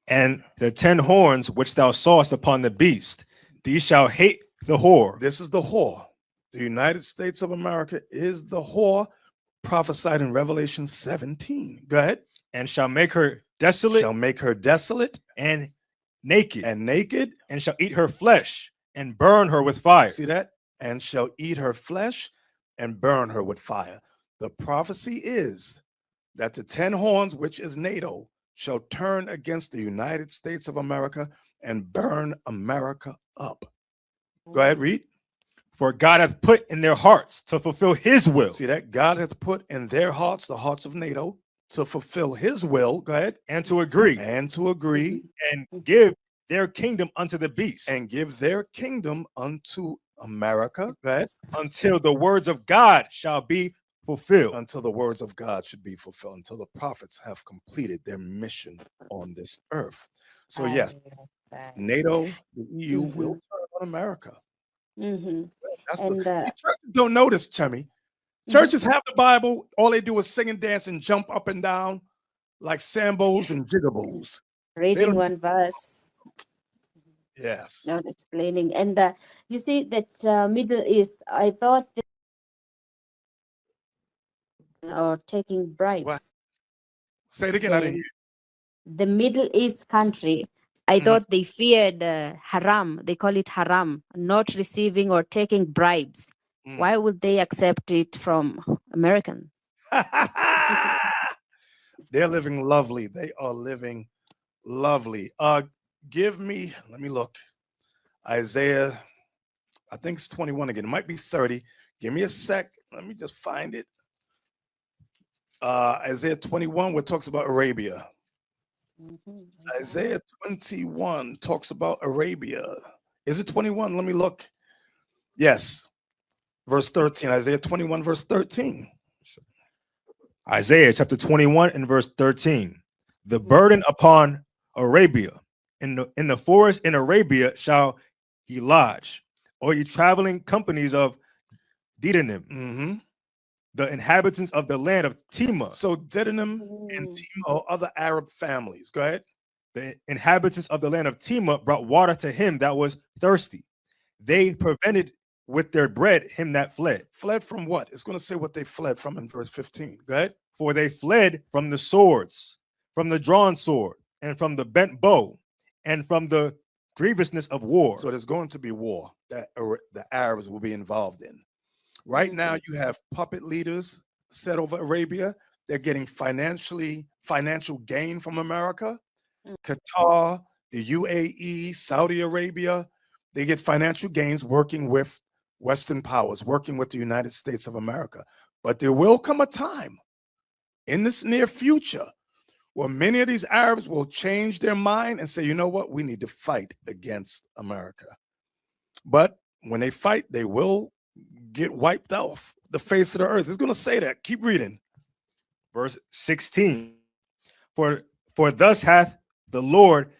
Speaker 3: And the 10 horns which thou sawest upon the beast, these shall hate the whore.
Speaker 2: This is the whore. The United States of America is the whore prophesied in Revelation 17. Go ahead.
Speaker 3: And shall make her desolate.
Speaker 2: Shall make her desolate
Speaker 3: and naked.
Speaker 2: And naked.
Speaker 3: And shall eat her flesh and burn her with fire.
Speaker 2: See that? And shall eat her flesh and burn her with fire. The prophecy is that the 10 horns, which is NATO, shall turn against the United States of America and burn America up. Go ahead, read.
Speaker 3: For God hath put in their hearts to fulfill his will.
Speaker 2: See that? God hath put in their hearts, the hearts of NATO, to fulfill his will. Go ahead.
Speaker 3: And to agree.
Speaker 2: And to agree.
Speaker 3: And give their kingdom unto the beast.
Speaker 2: And give their kingdom unto America. Go ahead.
Speaker 3: until the words of God shall be fulfilled.
Speaker 2: Until the words of God should be fulfilled, until the prophets have completed their mission on this earth. So, yes,
Speaker 1: love that.
Speaker 2: NATO, the EU will
Speaker 1: Mhm.
Speaker 2: turn on America.
Speaker 1: Mhm.
Speaker 2: That's
Speaker 1: And
Speaker 2: the churches don't notice, Chummy.
Speaker 1: mhm.
Speaker 2: Churches have the Bible. All they do is sing and dance and jump up and down like sambos and jigaboos. They
Speaker 1: reading
Speaker 2: don't.
Speaker 1: one verse,
Speaker 2: Yes.
Speaker 1: not explaining. And you see that Middle East, I thought or taking
Speaker 2: What?
Speaker 1: bribes.
Speaker 2: Say it again. I didn't
Speaker 1: The
Speaker 2: hear.
Speaker 1: the Middle East country, I
Speaker 2: Mhm.
Speaker 1: thought they feared haram. They call it haram, not receiving or taking bribes.
Speaker 2: Mm.
Speaker 1: Why would they accept it from Americans?
Speaker 2: They're living lovely. They are living lovely. Give me, let me look. Isaiah, I think it's 21 again. It might be 30. Give me a sec. Let me just find it. Isaiah 21, where it talks about Arabia.
Speaker 1: Mhm.
Speaker 2: Isaiah 21 talks about Arabia. Is it 21? Let me look. Yes. Verse 13. Isaiah 21, verse 13.
Speaker 3: Isaiah chapter 21 and verse 13. The
Speaker 1: Mhm.
Speaker 3: burden upon Arabia, in the forest in Arabia shall he lodge, or ye traveling companies of Dedanim,
Speaker 2: Mm-hmm.
Speaker 3: the inhabitants of the land of Tema,
Speaker 2: So Dedanim and
Speaker 1: Mm.
Speaker 2: Tema are other Arab families. Go ahead.
Speaker 3: the inhabitants of the land of Tema brought water to him that was thirsty. They prevented with their bread him that fled.
Speaker 2: Fled from what? It's going to say what they fled from in verse 15. Go ahead.
Speaker 3: For they fled from the swords, from the drawn sword, and from the bent bow, and from the grievousness of war.
Speaker 2: So there's going to be war that the Arabs will be involved in. Right
Speaker 1: Mhm.
Speaker 2: now, you have puppet leaders set over Arabia. They're getting financial gain from America.
Speaker 1: Mm.
Speaker 2: Qatar, the UAE, Saudi Arabia, they get financial gains working with Western powers, working with the United States of America. But there will come a time in this near future where many of these Arabs will change their mind and say, you know what, we need to fight against America. But when they fight, they will get wiped off the face of the earth. It's going to say that. Keep reading.
Speaker 3: Verse 16. For thus hath the Lord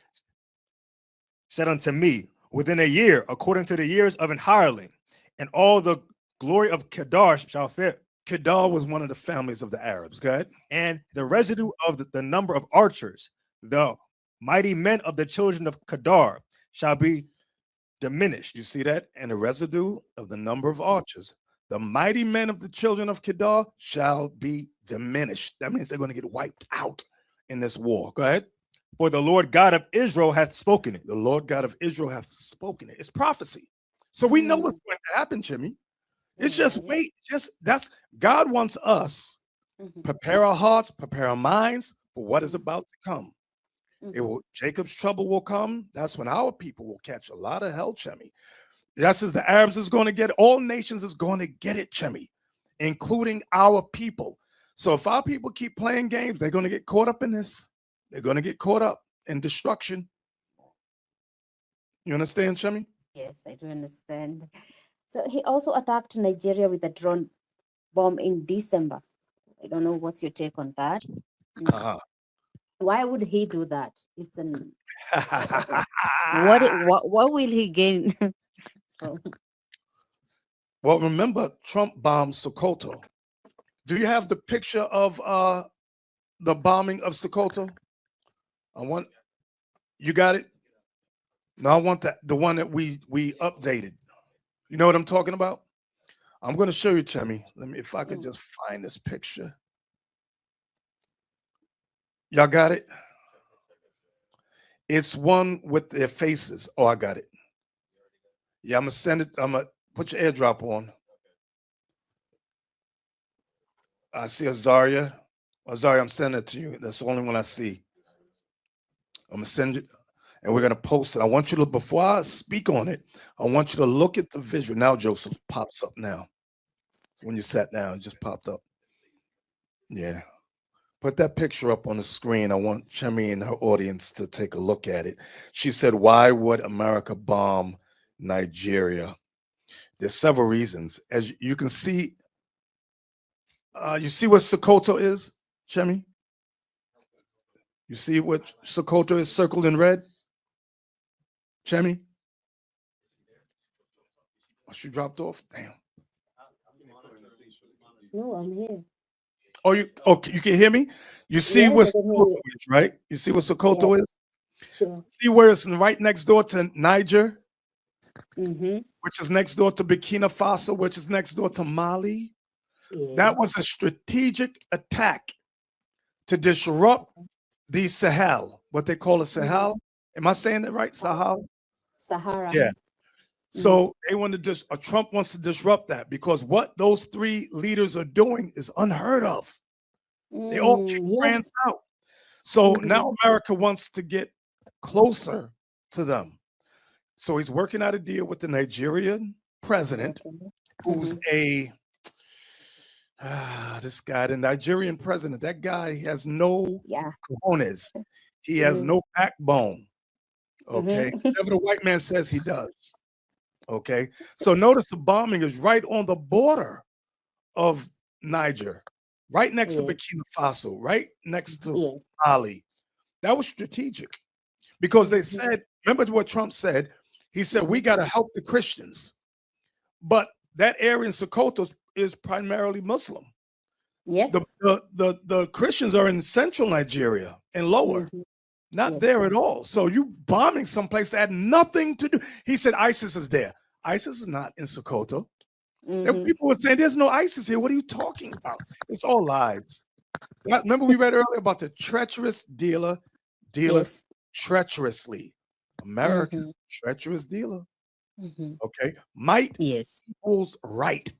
Speaker 3: said unto me, within a year, according to the years of an hireling, and all the glory of Kedar shall fare.
Speaker 2: Kedar was one of the families of the Arabs. Go ahead.
Speaker 3: And the residue of the number of archers, the mighty men of the children of Kedar, shall be diminished.
Speaker 2: You see that? And the residue of the number of archers, the mighty men of the children of Kedar shall be diminished. That means they're going to get wiped out in this war. Go ahead.
Speaker 3: For the Lord God of Israel hath spoken it.
Speaker 2: The Lord God of Israel hath spoken it. It's prophecy. So we know what's going to happen, Jimmy. It's just
Speaker 1: Yeah.
Speaker 2: wait. That's God wants us
Speaker 1: Mhm.
Speaker 2: prepare our hearts, prepare our minds for what is about to come. It
Speaker 1: Mhm.
Speaker 2: will Jacob's trouble will come. That's when our people will catch a lot of hell, Chemi. Just as the Arabs is going to get it, all nations is going to get it, Chemi, including our people. So if our people keep playing games, they're going to get caught up in this. They're going to get caught up in destruction. You understand, Chemi?
Speaker 1: Yes, I do understand. So he also attacked Nigeria with a drone bomb in December. I don't know what's your take on that.
Speaker 2: Uh-huh.
Speaker 1: Why would he do that? It's an what will he gain? So,
Speaker 2: Well, remember, Trump bombed Sokoto. Do you have the picture of the bombing of Sokoto? You got it? No, I want the one that we updated. You know what I'm talking about? I'm going to show you, Chemi. Let me, if I could just find this picture. Y'all got it? It's one with their faces. Oh, I got it. Yeah, I'm gonna send it. I'm gonna put your airdrop on. I see Azaria. Azaria, I'm sending it to you. That's the only one I see. I'm gonna send it, and we're gonna post it. I want you to, before I speak on it, I want you to look at the visual. Now, Joseph pops up now. When you sat down, it just popped up. Yeah. Put that picture up on the screen. I want Chemi and her audience to take a look at it. She said, why would America bomb Nigeria? There's several reasons. As you can see, you see what Sokoto is, Chemi? You see what Sokoto is circled in red? Chemi? Oh, she dropped off? Damn.
Speaker 1: No, I'm here.
Speaker 2: Oh, you can hear me? You see
Speaker 1: Yes,
Speaker 2: what
Speaker 1: I can hear
Speaker 2: Sokoto
Speaker 1: you.
Speaker 2: is, right? You see what Sokoto is?
Speaker 1: Sure.
Speaker 2: See where it's right next door to Niger,
Speaker 1: Mm-hmm.
Speaker 2: which is next door to Burkina Faso, which is next door to Mali?
Speaker 1: Yeah.
Speaker 2: That was a strategic attack to disrupt the Sahel, what they call the Sahel. Am I saying that right? Sahel?
Speaker 1: Sahara.
Speaker 2: Yeah. So they want to Trump wants to disrupt that because what those three leaders are doing is unheard of. They all kick France out. So now America wants to get closer to them. So he's working out a deal with the Nigerian president, who's this guy, the Nigerian president. That guy has no cojones. He has no backbone. Okay. Whatever the white man says, he does. Okay. So notice the bombing is right on the border of Niger, right next to Burkina Faso, right next to Mali. That was strategic because they said, remember what Trump said? He said, we got to help the Christians. But that area in Sokoto is primarily Muslim.
Speaker 1: Yes.
Speaker 2: The Christians are in central Nigeria and lower. Not there at all. So you bombing someplace that had nothing to do. He said ISIS is there. ISIS is not in Sokoto. And people were saying there's no ISIS here. What are you talking about? It's all lies. Remember we read earlier about the treacherous dealer treacherously. American treacherous dealer. Okay. Might equals right.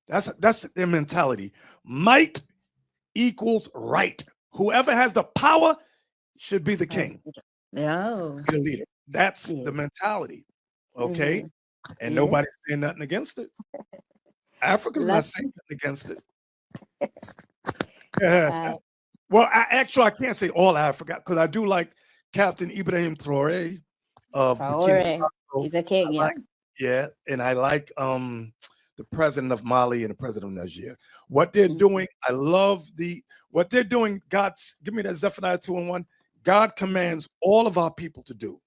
Speaker 2: That's their mentality. Might equals right. Whoever has the power should be the king. The leader. That's the mentality. Okay. And nobody's saying nothing against it. Africa's not saying nothing against it. Well, I can't say all Africa because I do like Captain Ibrahim Traore of Burkina Faso.
Speaker 1: He's a king,
Speaker 2: and I like the president of Mali and the president of Niger. What they're doing, I love what they're doing. Give me that Zephaniah 2:1. God commands all of our people to do.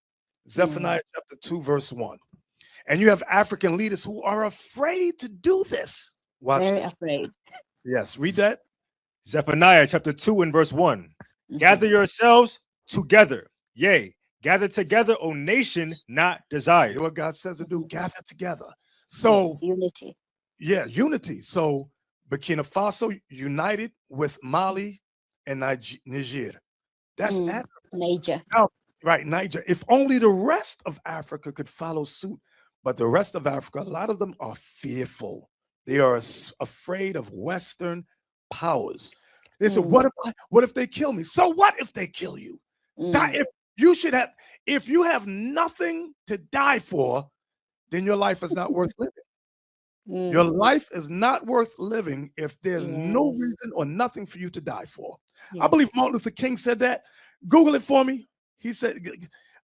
Speaker 2: Zephaniah chapter 2, verse 1. And you have African leaders who are afraid to do this.
Speaker 1: Very afraid.
Speaker 2: Yes, read that.
Speaker 3: Zephaniah chapter 2 and verse 1. Gather yourselves together. Yea, gather together, O nation not desired.
Speaker 2: Hear what God says to do. Gather together. So
Speaker 1: unity.
Speaker 2: Yeah, unity. So Burkina Faso united with Mali and Niger. That's Africa.
Speaker 1: Niger.
Speaker 2: Now, right, Niger. If only the rest of Africa could follow suit. But the rest of Africa, a lot of them are fearful. They are afraid of Western powers. They said, what if they kill me? So what if they kill you? If you have nothing to die for, then your life is not worth living. Your life is not worth living if there's no reason or nothing for you to die for. I believe Martin Luther King said that. Google it for me. He said,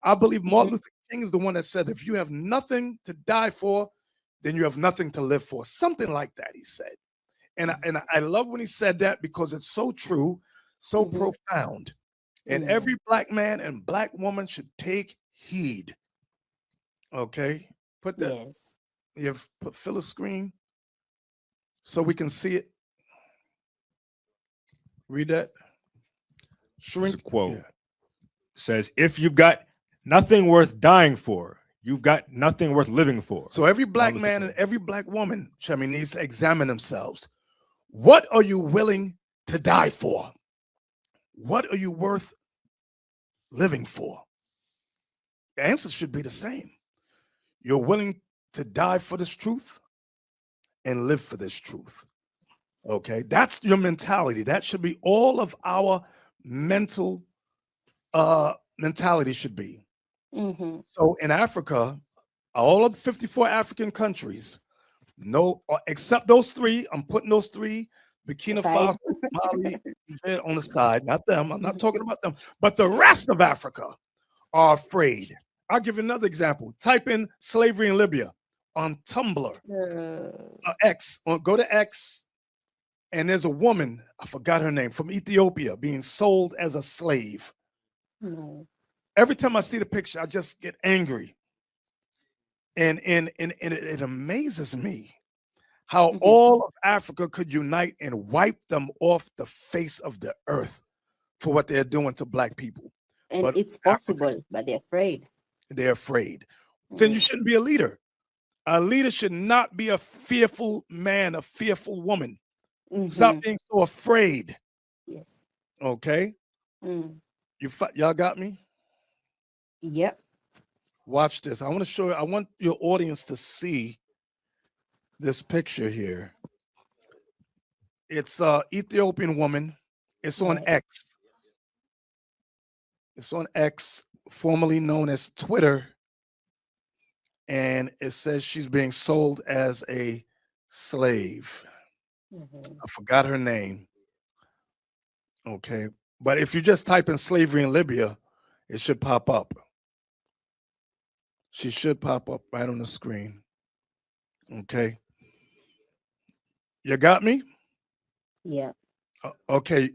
Speaker 2: I believe Martin Luther King is the one that said, if you have nothing to die for, then you have nothing to live for. Something like that, he said. And I love when he said that because it's so true, so profound. And every black man and black woman should take heed. Okay? Put that. Fill a screen so we can see it. Read that.
Speaker 3: Shrink quote. Says, if you've got nothing worth dying for, you've got nothing worth living for.
Speaker 2: So every black man and every black woman, Chemi, needs to examine themselves. What are you willing to die for? What are you worth living for? The answer should be the same. You're willing to die for this truth and live for this truth. Okay, that's your mentality. That should be all of our mental mentality should be. So in Africa, all of the 54 African countries, except those three, I'm putting those three, Burkina Faso, Mali, on the side, not them. I'm not talking about them, but the rest of Africa are afraid. I'll give you another example. Type in slavery in Libya. on Tumblr,
Speaker 1: Uh,
Speaker 2: X. Go to X, and there's a woman, I forgot her name, from Ethiopia being sold as a slave.
Speaker 1: no.
Speaker 2: Every time I see the picture, I just get angry. And it amazes me how
Speaker 1: Mhm.
Speaker 2: all of Africa could unite and wipe them off the face of the earth for what they're doing to black people.
Speaker 1: And
Speaker 2: But
Speaker 1: it's
Speaker 2: Africa,
Speaker 1: possible, but they're afraid.
Speaker 2: they're afraid. Then you shouldn't be a leader. A leader should not be a fearful man, a fearful woman. Stop
Speaker 1: Mhm.
Speaker 2: being so afraid.
Speaker 1: Yes.
Speaker 2: Okay,
Speaker 1: Mm.
Speaker 2: y'all got me.
Speaker 1: Yep.
Speaker 2: Watch this. I want to show you. I want your audience to see this picture here. It's a Ethiopian woman. It's on
Speaker 1: Right.
Speaker 2: X. It's on X, formerly known as Twitter, and it says she's being sold as a slave.
Speaker 1: Mhm.
Speaker 2: I forgot her name. Okay, but if you just type in slavery in Libya, it should pop up. She should pop up right on the screen. Okay, you got me.
Speaker 1: Yeah.
Speaker 2: Okay,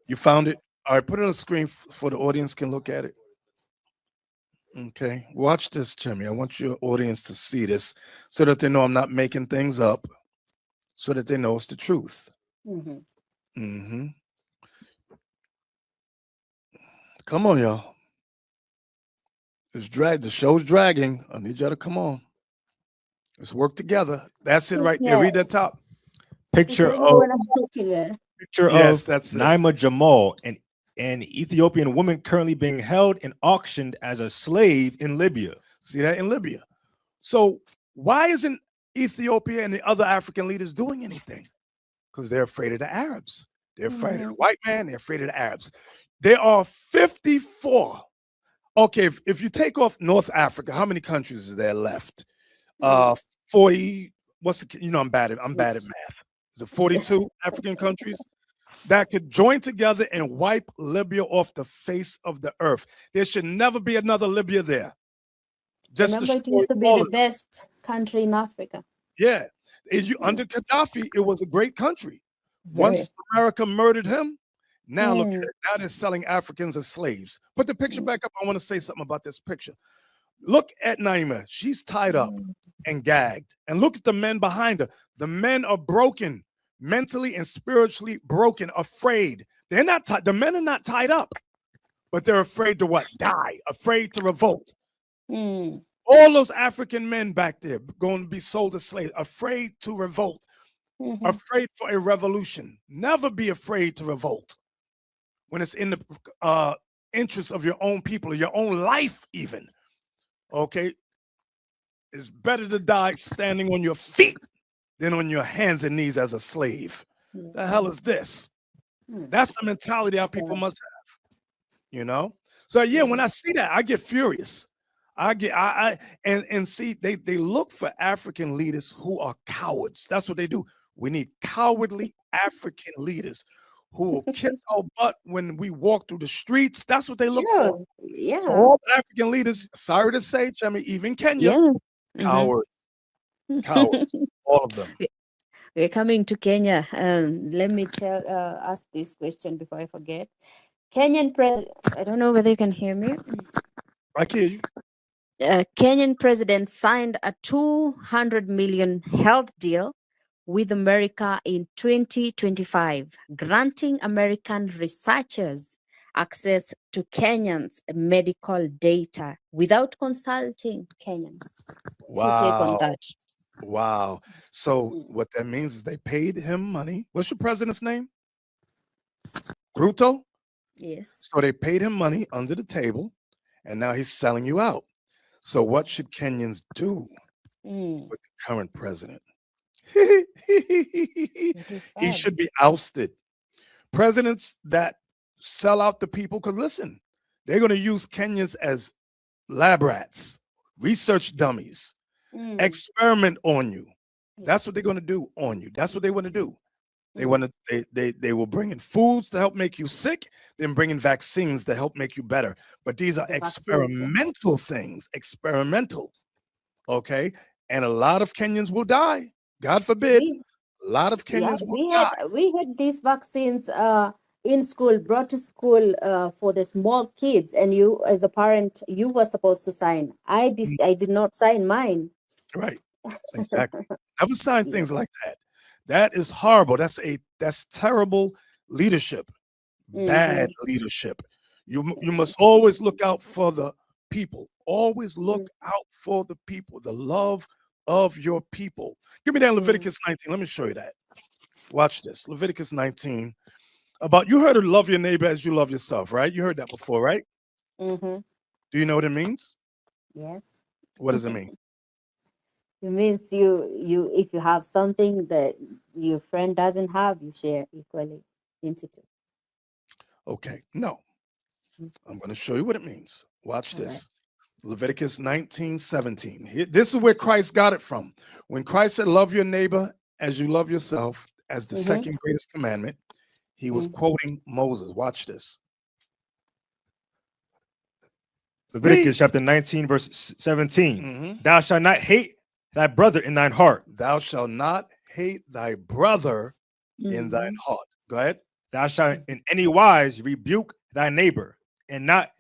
Speaker 2: you found it. All right, put it on the screen for the audience can look at it. Okay, watch this, Jimmy. I want your audience to see this so that they know I'm not making things up, so that they know it's the truth.
Speaker 1: Mhm.
Speaker 2: Hmm. Come on, y'all. The show's dragging. I need y'all to come on. Let's work together. That's it right there.
Speaker 1: Yeah.
Speaker 2: Read that top.
Speaker 3: Picture
Speaker 1: Tuseme
Speaker 3: of
Speaker 1: when I'm looking at.
Speaker 2: Yes, that's it.
Speaker 3: Naima Jamal, an Ethiopian woman currently being held and auctioned as a slave in Libya.
Speaker 2: See that in Libya. So why isn't Ethiopia and the other African leaders doing anything? Because they're afraid of the Arabs. They're afraid of the
Speaker 1: Mhm.
Speaker 2: white man. They're afraid of the Arabs. There are 54. Okay, if you take off North Africa, how many countries is there left? 40. I'm bad at math. Is it 42 African countries that could join together and wipe Libya off the face of the earth? There should never be another Libya there. Just
Speaker 1: Remember, it
Speaker 2: destroy
Speaker 1: used to be
Speaker 2: all
Speaker 1: the
Speaker 2: of them.
Speaker 1: best country in Africa.
Speaker 2: Yeah. Under Gaddafi, it was a great country.
Speaker 1: Very.
Speaker 2: Once America murdered him, now look at
Speaker 1: Mm.
Speaker 2: it. Now they're selling Africans as slaves. Put the picture back up. I want to say something about this picture. Look at Naima. She's tied up
Speaker 1: Mm.
Speaker 2: and gagged. And look at the men behind her. The men are broken, mentally and spiritually broken, afraid. They're not tied. The men are not tied up, but they're afraid to what? Die, afraid to revolt.
Speaker 1: Mm.
Speaker 2: All those African men back there going to be sold as slaves, afraid to revolt,
Speaker 1: Mhm.
Speaker 2: afraid for a revolution. Never be afraid to revolt when it's in the interest of your own people, your own life, even. Okay, it's better to die standing on your feet than on your hands and knees as a slave.
Speaker 1: Yeah.
Speaker 2: The hell is this?
Speaker 1: Mm.
Speaker 2: That's the mentality our people must have. So yeah, when I see that, I get furious. And see, they look for African leaders who are cowards. That's what they do. We need cowardly African leaders who will kiss our butt when we walk through the streets. That's what they look for.
Speaker 1: Sure.
Speaker 2: So
Speaker 1: Yeah.
Speaker 2: all African leaders, sorry to say, Jimmy, even Kenya,
Speaker 1: Yeah.
Speaker 2: cowards, cowards, all of them.
Speaker 1: We're coming to Kenya. Let me ask this question before I forget. Kenyan president. I don't know whether you can hear me.
Speaker 2: I hear you.
Speaker 1: Kenyan president signed a 200 million health deal with America in 2025, granting American researchers access to Kenyans' medical data without consulting Kenyans. What's your take on
Speaker 2: Wow.
Speaker 1: that?
Speaker 2: Wow. So what that means is they paid him money. What's your president's name? Gruto?
Speaker 1: Yes.
Speaker 2: So they paid him money under the table, and now he's selling you out. So what should Kenyans do
Speaker 1: Mm.
Speaker 2: with the current president?
Speaker 1: It is
Speaker 2: He
Speaker 1: sad.
Speaker 2: should be ousted. Presidents that sell out the people, because listen, they're going to use Kenyans as lab rats, research dummies,
Speaker 1: Mm.
Speaker 2: experiment on you.
Speaker 1: Yeah.
Speaker 2: That's what they're going to do on you. That's what they want to do. They
Speaker 1: Mm.
Speaker 2: want to. They will bring in foods to help make you sick, then bring in vaccines to help make you better. But these are
Speaker 1: The vaccines, yeah.
Speaker 2: experimental things. Experimental, okay. and a lot of Kenyans will die. God forbid,
Speaker 1: We,
Speaker 2: a lot of
Speaker 1: yeah,
Speaker 2: Kenyans will die.
Speaker 1: we had these vaccines in school, brought to school for the small kids, and you, as a parent, you were supposed to sign. I did not sign mine.
Speaker 2: Right. Exactly. Never sign things
Speaker 1: Yes.
Speaker 2: like that. That is horrible. That's terrible leadership. Bad
Speaker 1: Mm-hmm.
Speaker 2: leadership. You must always look out for the people. Always look out for the people, the love of your people. Give me that Leviticus 19. Let me show you that. Watch this. Leviticus 19. About you heard of love your neighbor as you love yourself, right? You heard that before, right?
Speaker 1: Mm-hmm.
Speaker 2: Do you know what it means?
Speaker 1: Yes.
Speaker 2: What does it mean?
Speaker 1: It means you if you have something that your friend doesn't have, you share equally into two.
Speaker 2: Okay, no. I'm going to show you what it means. Watch
Speaker 1: All right.
Speaker 2: this. Leviticus 19:17. This is where Christ got it from. When Christ said, love your neighbor as you love yourself, as the second greatest commandment, he was quoting Moses. Watch this.
Speaker 3: Leviticus chapter 19, verse 17.
Speaker 2: Mhm.
Speaker 3: Thou shalt not hate thy brother in thine heart.
Speaker 2: Thou shalt not hate thy brother in thine heart. Go ahead.
Speaker 3: Thou shalt in any wise rebuke thy neighbor and not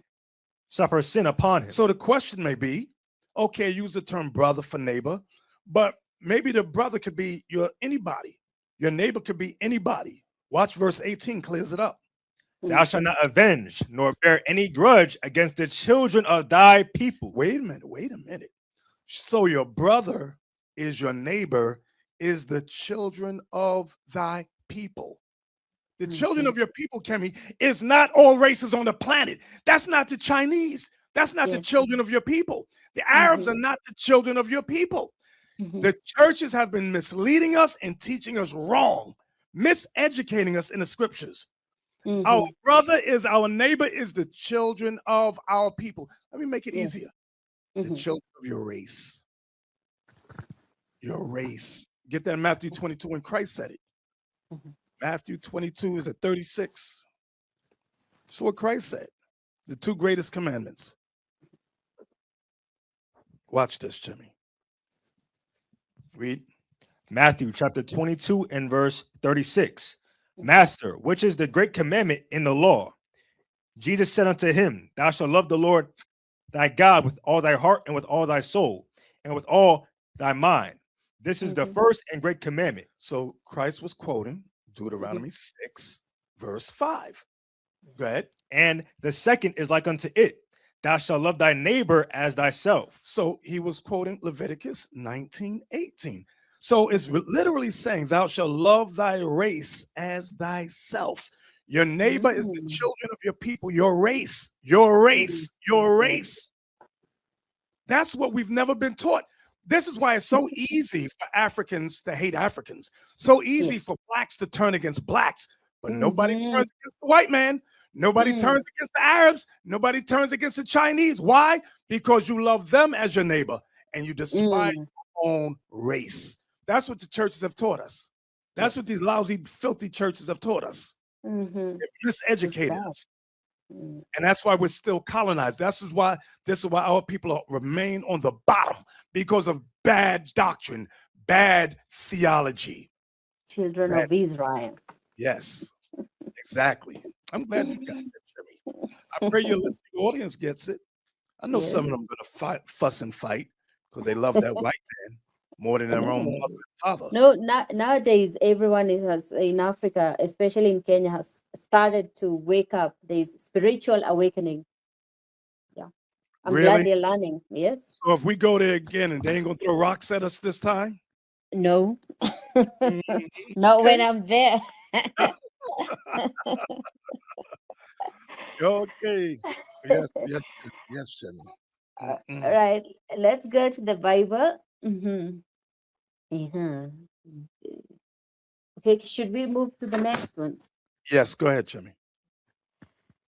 Speaker 3: suffer sin upon him.
Speaker 2: So the question may be, okay, use the term brother for neighbor, but maybe the brother could be anybody. Your neighbor could be anybody. Watch verse 18 clears it up.
Speaker 3: Thou shalt not avenge nor bear any grudge against the children of thy people.
Speaker 2: Wait a minute. So your brother is your neighbor, is the children of thy people. The children of your people, Kemi, is not all races on the planet. That's not the Chinese. That's not the children of your people. The Arabs are not the children of your people. The churches have been misleading us and teaching us wrong, miseducating us in the scriptures. Our brother is our neighbor, is the children of our people. Let me make it easier. The children of your race. Your race. Get that in Matthew 22 when Christ said it. Matthew 22 is at 36. That's what Christ said. The two greatest commandments. Watch this, Jimmy. Read.
Speaker 3: Matthew chapter 22 and verse 36. Master, which is the great commandment in the law? Jesus said unto him, Thou shalt love the Lord thy God with all thy heart and with all thy soul and with all thy mind. This is the first and great commandment.
Speaker 2: So Christ was quoting Deuteronomy 6, verse 5. Go ahead.
Speaker 3: And the second is like unto it. Thou shalt love thy neighbor as thyself.
Speaker 2: So he was quoting Leviticus 19:18. So it's literally saying, thou shalt love thy race as thyself. Your neighbor is the children of your people, your race, your race, your race. That's what we've never been taught. This is why it's so easy for Africans to hate Africans. So easy for blacks to turn against blacks, but nobody turns against the white man. Nobody turns against the Arabs. Nobody turns against the Chinese. Why? Because you love them as your neighbor and you despise your own race. That's what the churches have taught us. That's what these lousy, filthy churches have taught us. They've miseducated us. And that's why we're still colonized. This is why our people remain on the bottom, because of bad doctrine, bad theology.
Speaker 1: Children of Israel.
Speaker 2: Yes, exactly. I'm glad you got that, Jimmy. I pray your listening audience gets it. I know some of them are going to fuss and fight because they love that white man more than their own mother and father.
Speaker 1: No, nowadays everyone has in Africa, especially in Kenya, has started to wake up. There's spiritual awakening. Yeah, I'm glad they're learning. Yes.
Speaker 2: So if we go there again and they ain't gonna throw rocks at us this time?
Speaker 1: No, not when I'm there.
Speaker 2: Okay. Yes, Jenny.
Speaker 1: All right, let's go to the Bible. Okay, should we move to the next one?
Speaker 2: Yes, go ahead, Jimmy.